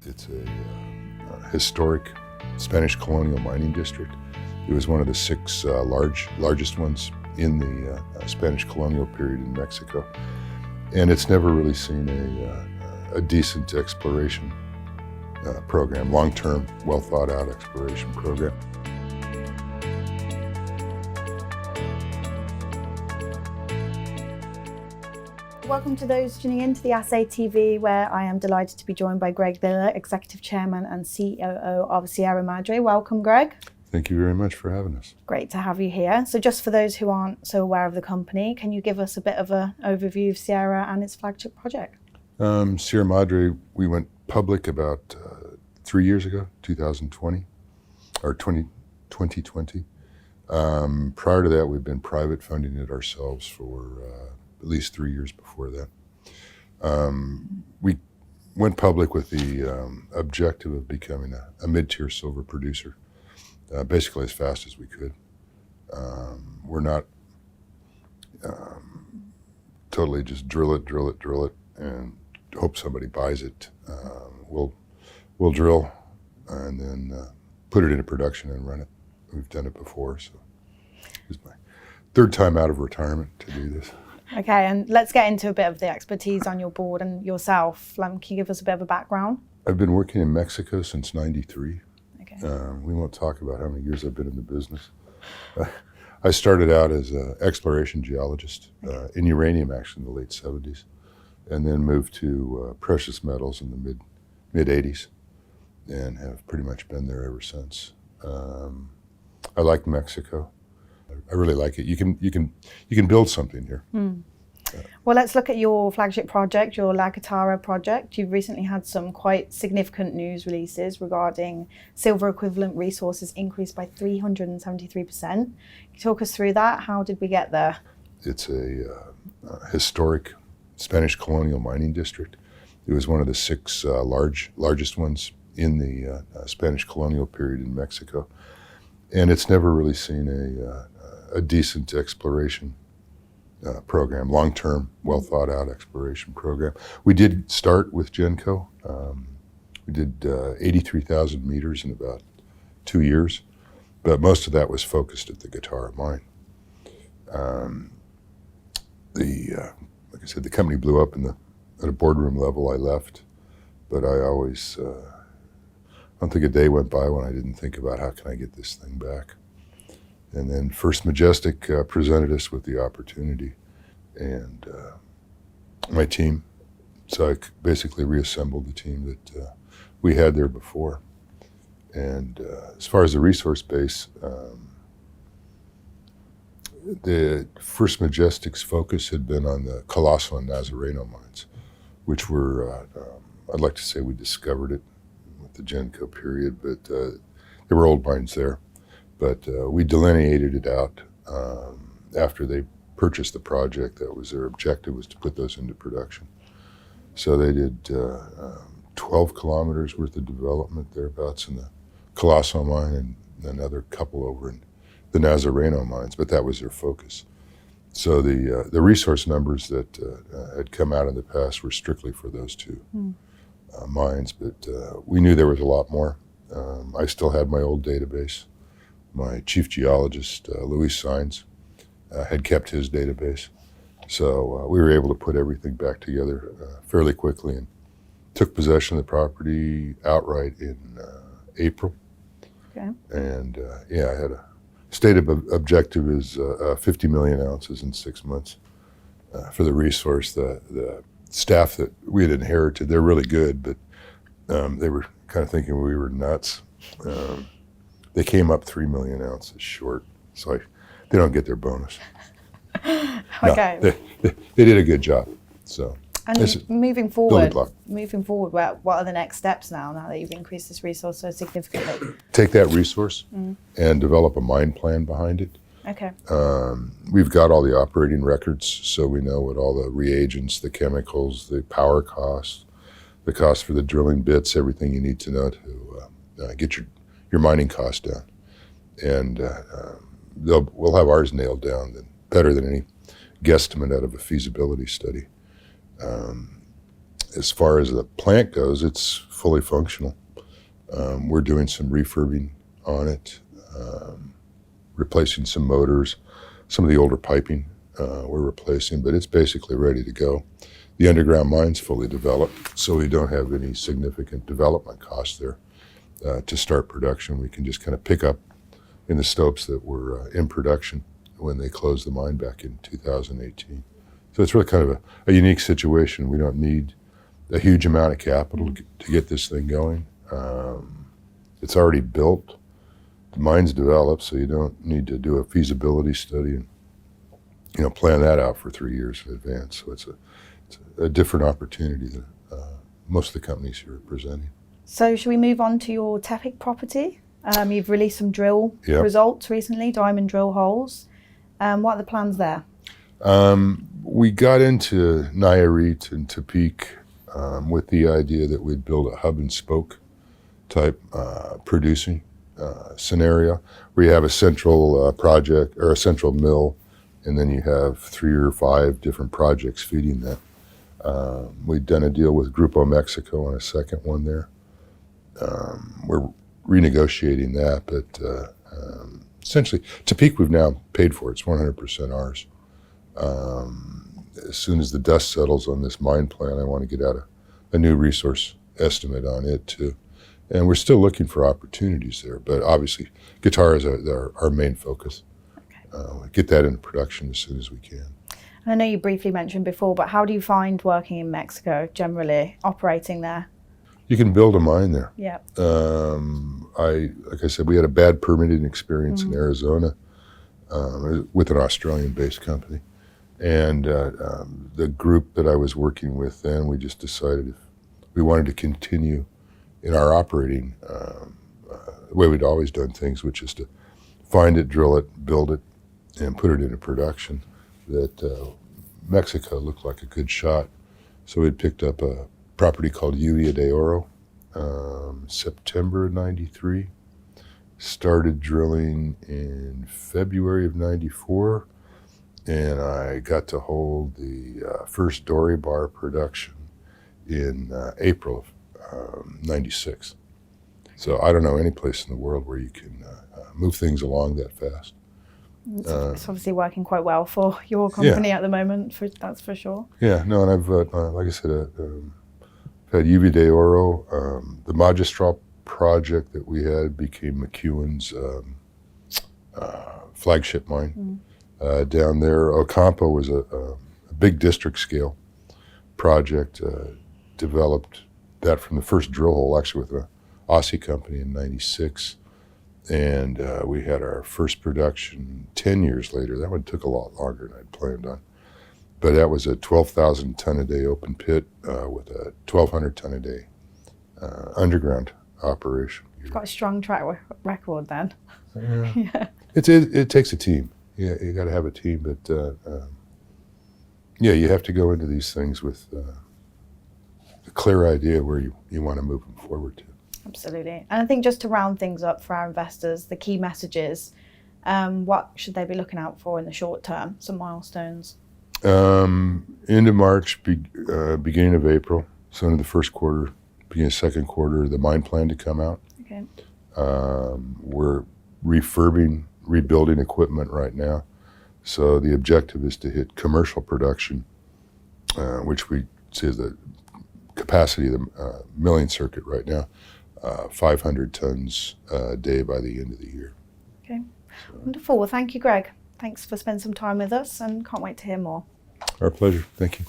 It's a historic Spanish colonial mining district. It was one of the six largest ones in the Spanish colonial period in Mexico. And it's never really seen a decent exploration program, long-term, well thought out exploration program. Welcome to those tuning in to the Assay TV, where I am delighted to be joined by Gregory Liller, Executive Chairman and COO of Sierra Madre. Welcome, Greg. Thank you very much for having us. Great to have you here. So just for those who aren't so aware of the company, can you give us a bit of an overview of Sierra and its flagship project? Sierra Madre, we went public about 3 years ago, 2020, or 2020. Prior to that, we've been private funding it ourselves for at least 3 years before that. We went public with the objective of becoming a mid-tier silver producer, basically as fast as we could. We're not totally just drill it, and hope somebody buys it. We'll drill and then put it into production and run it. We've done it before, so it's my third time out of retirement to do this. Okay, and let's get into a bit of the expertise on your board and yourself. Can you give us a bit of a background? I've been working in Mexico since '93. Okay. We won't talk about how many years I've been in the business. I started out as an exploration geologist in uranium, actually, in the late '70s, and then moved to precious metals in the mid '80s, and have pretty much been there ever since. I like Mexico. I really like it. You can build something here. Well, let's look at your flagship project, your La Guitarra project. You've recently had some quite significant news releases regarding silver equivalent resources increased by 373%. Can you talk us through that? How did we get there? It's a historic Spanish colonial mining district. It was one of the six largest ones in the Spanish colonial period in Mexico. And it's never really seen a decent exploration program, long-term, well thought out exploration program. We did start with Genco. We did 83,000 meters in about 2 years, but most of that was focused at the Guitarra mine. Like I said, the company blew up at a boardroom level. I left, but I always, I don't think a day went by when I didn't think about how can I get this thing back. And then First Majestic presented us with the opportunity, and my team. So I basically reassembled the team that we had there before. And as far as the resource base, the First Majestic's focus had been on the Colossal and Nazareno mines, which were, I'd like to say we discovered it with the Genco period, but there were old mines there. But we delineated it out after they purchased the project. That was their objective, was to put those into production. So they did 12 kilometers worth of development thereabouts in the Colossal mine, and another couple over in the Nazareno mines, but that was their focus. So the resource numbers that had come out in the past were strictly for those two mines, but we knew there was a lot more. I still had my old database. My chief geologist, Luis Saenz, had kept his database. So we were able to put everything back together fairly quickly and took possession of the property outright in April. Okay. And yeah, I had a stated objective is 50 million ounces in 6 months for the resource. The staff that we had inherited, they're really good, but they were kind of thinking we were nuts. They came up 3 million ounces short, so they don't get their bonus. Okay. No, they did a good job. So. And moving forward, what are the next steps now that you've increased this resource so significantly? Take that resource and develop a mine plan behind it. Okay. We've got all the operating records, so we know what all the reagents, the chemicals, the power costs, the cost for the drilling bits, everything you need to know to get your mining costs down. And we'll have ours nailed down better than any guesstimate out of a feasibility study. as far as the plant goes, it's fully functional. We're doing some refurbing on it, replacing some motors, some of the older piping we're replacing, but it's basically ready to go. The underground mine's fully developed, so we don't have any significant development costs there. To start production, we can just kind of pick up in the stopes that were in production when they closed the mine back in 2018. So it's really kind of a unique situation. We don't need a huge amount of capital to get this thing going. It's already built. The mine's developed, so you don't need to do a feasibility study and plan that out for 3 years in advance. So it's a different opportunity than most of the companies here are presenting. So should we move on to your Tepic property? You've released some drill Yep. results recently, diamond drill holes. What are the plans there? We got into Nayarit and Tepic with the idea that we'd build a hub and spoke type producing scenario where you have a central project or a central mill, and then you have 3 or 5 different projects feeding that. We've done a deal with Grupo Mexico on a second one there. We're renegotiating that, but essentially, Tepic we've now paid for. It's 100% ours. As soon as the dust settles on this mine plan, I want to get out a new resource estimate on it too. And we're still looking for opportunities there, but obviously Guitarra is our main focus. Okay. Get that into production as soon as we can. And I know you briefly mentioned before, but how do you find working in Mexico generally, operating there? You can build a mine there. Yeah. Like I said, we had a bad permitting experience in Arizona with an Australian-based company. And the group that I was working with then, we just decided if we wanted to continue in our operating the way we'd always done things, which is to find it, drill it, build it, and put it into production, that Mexico looked like a good shot. So we'd picked up a property called Lluvia de Oro, September '93. Started drilling in February of '94, and I got to hold the first Dory bar production in April of '96. So I don't know any place in the world where you can move things along that fast. It's obviously working quite well for your company at the moment, that's for sure. Yeah, no, and I've, like I said, I've had Lluvia de Oro. The Magistral project that we had became McEwen's flagship mine down there. Ocampo was a big district scale project, developed that from the first drill hole, actually with an Aussie company in '96. And we had our first production 10 years later. That one took a lot longer than I'd planned on. But that was a 12,000 ton a day open pit with a 1,200 ton a day underground operation. You've got a strong track record then. Yeah. It takes a team. Yeah, you got to have a team. But yeah, you have to go into these things with a clear idea where you want to move them forward to. Absolutely. And I think just to round things up for our investors, the key messages, what should they be looking out for in the short term, some milestones? End of March, beginning of April, so into the first quarter, beginning of second quarter, the mine plan to come out. Okay. We're rebuilding equipment right now. So the objective is to hit commercial production, which we see as the capacity of the milling circuit right now, 500 tons a day by the end of the year. Okay, wonderful. Well, thank you, Greg. Thanks for spending some time with us, and can't wait to hear more. Our pleasure. Thank you.